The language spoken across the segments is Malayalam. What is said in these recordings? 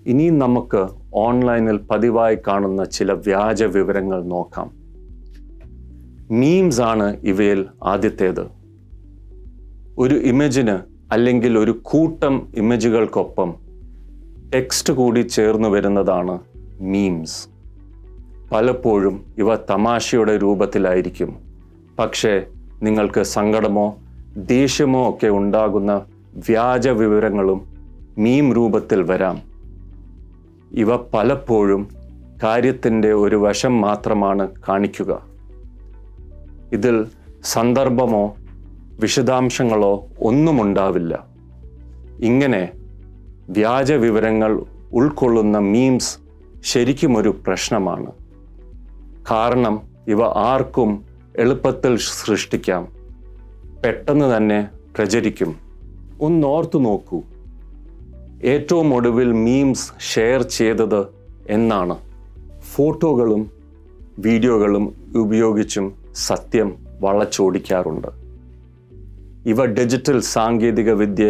ഇനി നമുക്ക് ഓൺലൈനിൽ പതിവായി കാണുന്ന ചില വ്യാജ വിവരങ്ങൾ നോക്കാം. മീംസ് ആണ് ഇവയിൽ ആദ്യത്തേത്. ഒരു ഇമേജിന് അല്ലെങ്കിൽ ഒരു കൂട്ടം ഇമേജുകൾക്കൊപ്പം ടെക്സ്റ്റ് കൂടി ചേർന്ന് വരുന്നതാണ് മീംസ്. പലപ്പോഴും ഇവ തമാശയുടെ രൂപത്തിലായിരിക്കും. പക്ഷേ നിങ്ങൾക്ക് സങ്കടമോ ദേഷ്യമോ ഒക്കെ ഉണ്ടാകുന്ന വ്യാജ വിവരങ്ങളും മീം രൂപത്തിൽ വരാം. ഇവ പലപ്പോഴും കാര്യത്തിൻ്റെ ഒരു വശം മാത്രമാണ് കാണിക്കുക. ഇതിൽ സന്ദർഭമോ വിശദാംശങ്ങളോ ഒന്നും ഉണ്ടാവില്ല. ഇങ്ങനെ വ്യാജ വിവരങ്ങൾ ഉൾക്കൊള്ളുന്ന മീംസ് ശരിക്കും ഒരു പ്രശ്നമാണ്. കാരണം ഇവ ആർക്കും എളുപ്പത്തിൽ സൃഷ്ടിക്കാം, പെട്ടെന്ന് തന്നെ പ്രചരിക്കും. ഒന്നോർത്തു നോക്കൂ, ഏറ്റവും ഒടുവിൽ മീംസ് ഷെയർ ചെയ്തത് എന്നാണ്. ഫോട്ടോകളും വീഡിയോകളും ഉപയോഗിച്ചും സത്യം വളച്ചൊടിക്കാറുണ്ട്. ഇവ ഡിജിറ്റൽ സാങ്കേതിക വിദ്യ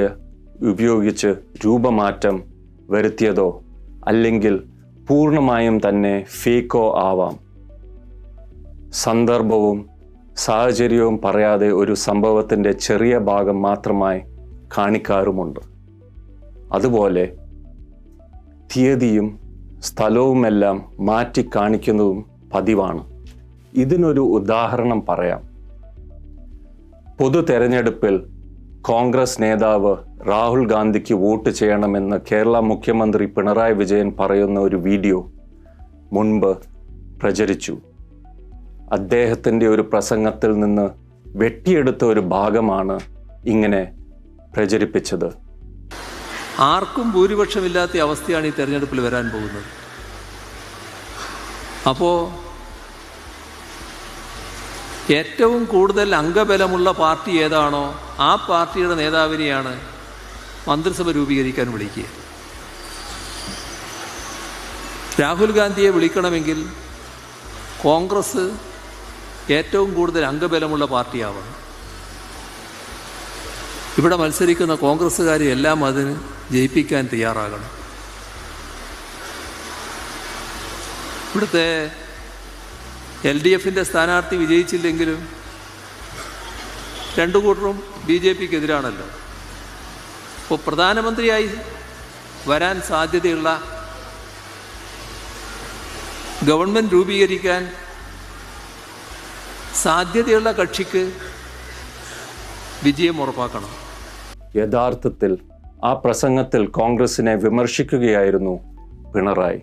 ഉപയോഗിച്ച് രൂപമാറ്റം വരുത്തിയതോ അല്ലെങ്കിൽ പൂർണ്ണമായും തന്നെ ഫേക്കോ ആവാം. സന്ദർഭവും സാഹചര്യവും പറയാതെ ഒരു സംഭവത്തിൻ്റെ ചെറിയ ഭാഗം മാത്രമായി കാണിക്കാറുമുണ്ട്. അതുപോലെ തീയതിയും സ്ഥലവുമെല്ലാം മാറ്റി കാണിക്കുന്നതും പതിവാണ്. ഇതിനൊരു ഉദാഹരണം പറയാം. പൊതു തെരഞ്ഞെടുപ്പിൽ കോൺഗ്രസ് നേതാവ് രാഹുൽ ഗാന്ധിക്ക് വോട്ട് ചെയ്യണമെന്ന് കേരള മുഖ്യമന്ത്രി പിണറായി വിജയൻ പറയുന്ന ഒരു വീഡിയോ മുൻപ് പ്രചരിച്ചു. അദ്ദേഹത്തിൻ്റെ ഒരു പ്രസംഗത്തിൽ നിന്ന് വെട്ടിയെടുത്ത ഒരു ഭാഗമാണ് ഇങ്ങനെ പ്രചരിപ്പിച്ചത്. ആർക്കും ഭൂരിപക്ഷമില്ലാത്ത അവസ്ഥയാണ് ഈ തെരഞ്ഞെടുപ്പിൽ വരാൻ പോകുന്നത്. അപ്പോൾ ഏറ്റവും കൂടുതൽ അംഗബലമുള്ള പാർട്ടി ഏതാണോ ആ പാർട്ടിയുടെ നേതാവിനെയാണ് മന്ത്രിസഭ രൂപീകരിക്കാൻ വിളിക്കുക. രാഹുൽ ഗാന്ധിയെ വിളിക്കണമെങ്കിൽ കോൺഗ്രസ് ഏറ്റവും കൂടുതൽ അംഗബലമുള്ള പാർട്ടിയാവണം. ഇവിടെ മത്സരിക്കുന്ന കോൺഗ്രസ്സുകാർ എല്ലാം അതിന് ജയിപ്പിക്കാൻ തയ്യാറാകണം. ഇവിടുത്തെ LDFിൻ്റെ സ്ഥാനാർത്ഥി വിജയിച്ചില്ലെങ്കിലും രണ്ടു കൂട്ടരും BJPക്ക് എതിരാണല്ലോ. അപ്പോൾ പ്രധാനമന്ത്രിയായി വരാൻ സാധ്യതയുള്ള ഗവൺമെൻറ് രൂപീകരിക്കാൻ സാധ്യതയുള്ള കക്ഷിക്ക് വിജയം ഉറപ്പാക്കണം. യഥാർത്ഥത്തിൽ ആ പ്രസംഗത്തിൽ കോൺഗ്രസിനെ വിമർശിക്കുകയായിരുന്നു പിണറായി.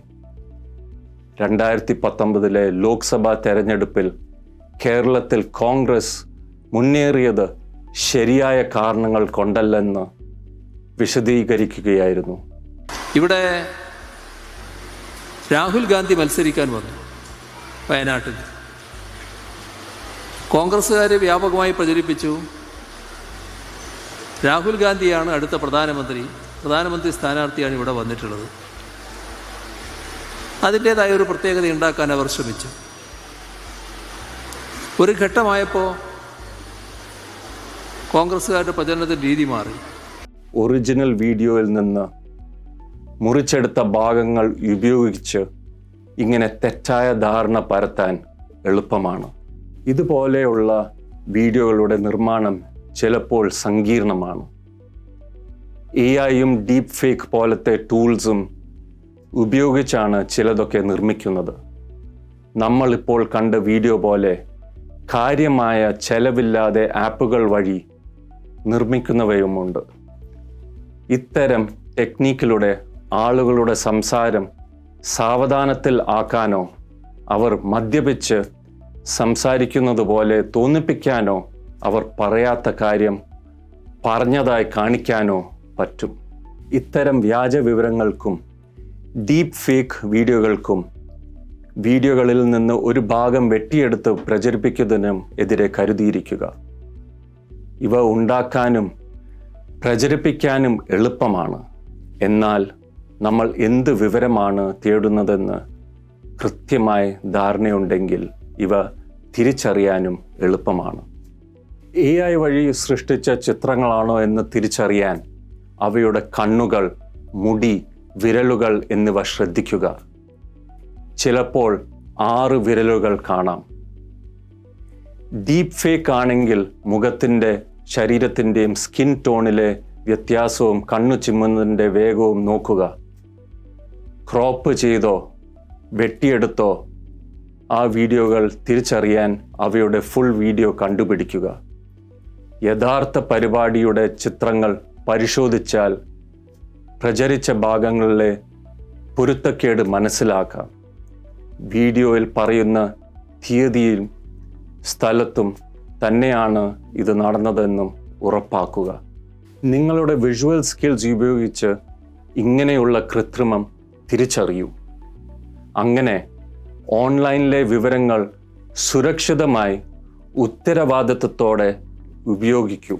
2019 ലോക്സഭാ തെരഞ്ഞെടുപ്പിൽ കേരളത്തിൽ കോൺഗ്രസ് മുന്നേറിയത് ശരിയായ കാരണങ്ങൾ കൊണ്ടല്ലെന്ന് വിശദീകരിക്കുകയായിരുന്നു. ഇവിടെ രാഹുൽ ഗാന്ധി മത്സരിക്കാൻ വന്നു വയനാട്ടിൽ. കോൺഗ്രസ്സുകാർ വ്യാപകമായി പ്രചരിപ്പിച്ചു രാഹുൽ ഗാന്ധിയാണ് അടുത്ത പ്രധാനമന്ത്രി സ്ഥാനാർത്ഥിയാണ് ഇവിടെ വന്നിട്ടുള്ളത്. അതിൻ്റേതായ ഒരു പ്രത്യേകത ഉണ്ടാക്കാൻ അവർ ശ്രമിച്ചു. ഒരു ഘട്ടമായപ്പോൾ കോൺഗ്രസ്സുകാരുടെ പ്രചരണത്തിൻ്റെ രീതി മാറി. ഒറിജിനൽ വീഡിയോയിൽ നിന്ന് മുറിച്ചെടുത്ത ഭാഗങ്ങൾ ഉപയോഗിച്ച് ഇങ്ങനെ തെറ്റായ ധാരണ പരത്താൻ എളുപ്പമാണ്. ഇതുപോലെയുള്ള വീഡിയോകളുടെ നിർമ്മാണം ചിലപ്പോൾ സങ്കീർണമാണ്. AI-യും ഡീപ്പ് ഫേക്ക് പോലത്തെ ടൂൾസും ഉപയോഗിച്ചാണ് ചിലതൊക്കെ നിർമ്മിക്കുന്നത്. നമ്മളിപ്പോൾ കണ്ട വീഡിയോ പോലെ കാര്യമായ ചെലവില്ലാതെ ആപ്പുകൾ വഴി നിർമ്മിക്കുന്നവയുമുണ്ട്. ഇത്തരം ടെക്നിക്കിലൂടെ ആളുകളുടെ സംസാരം സാവധാനത്തിൽ ആക്കാനോ അവർ മദ്യപിച്ച് സംസാരിക്കുന്നത് പോലെ തോന്നിപ്പിക്കാനോ അവർ പറയാത്ത കാര്യം പറഞ്ഞതായി കാണിക്കാനോ പറ്റും. ഇത്തരം വ്യാജ വിവരങ്ങൾക്കും ഡീപ്പ് ഫേക്ക് വീഡിയോകളിൽ നിന്ന് ഒരു ഭാഗം വെട്ടിയെടുത്ത് പ്രചരിപ്പിക്കുന്നതിനും എതിരെ കരുതിയിരിക്കുക. ഇവ ഉണ്ടാക്കാനും പ്രചരിപ്പിക്കാനും എളുപ്പമാണ്. എന്നാൽ നമ്മൾ എന്ത് വിവരമാണ് തേടുന്നതെന്ന് കൃത്യമായ ധാരണയുണ്ടെങ്കിൽ ഇവ തിരിച്ചറിയാനും എളുപ്പമാണ്. AI വഴി സൃഷ്ടിച്ച ചിത്രങ്ങളാണോ എന്ന് തിരിച്ചറിയാൻ അവയുടെ കണ്ണുകൾ, മുടി, വിരലുകൾ എന്നിവ ശ്രദ്ധിക്കുക. ചിലപ്പോൾ 6 വിരലുകൾ കാണാം. ഡീപ്പ് ഫേക്ക് ആണെങ്കിൽ മുഖത്തിൻ്റെ ശരീരത്തിൻ്റെയും സ്കിൻ ടോണിലെ വ്യത്യാസവും കണ്ണു ചിമ്മുന്നതിൻ്റെ വേഗവും നോക്കുക. ക്രോപ്പ് ചെയ്തോ വെട്ടിയെടുത്തോ ആ വീഡിയോകൾ തിരിച്ചറിയാൻ അവയുടെ ഫുൾ വീഡിയോ കണ്ടുപിടിക്കുക. യഥാർത്ഥ പരിപാടിയുടെ ചിത്രങ്ങൾ പരിശോധിച്ചാൽ പ്രചരിച്ച ഭാഗങ്ങളിലെ പൊരുത്തക്കേട് മനസ്സിലാക്കാം. വീഡിയോയിൽ പറയുന്ന തീയതിയും സ്ഥലത്തും തന്നെയാണ് ഇത് നടന്നതെന്നും ഉറപ്പാക്കുക. നിങ്ങളുടെ വിഷ്വൽ സ്കിൽസ് ഉപയോഗിച്ച് ഇങ്ങനെയുള്ള കൃത്രിമം തിരിച്ചറിയൂ. അങ്ങനെ ഓൺലൈനിലെ വിവരങ്ങൾ സുരക്ഷിതമായി ഉത്തരവാദിത്വത്തോടെ ഉപയോഗിക്കൂ.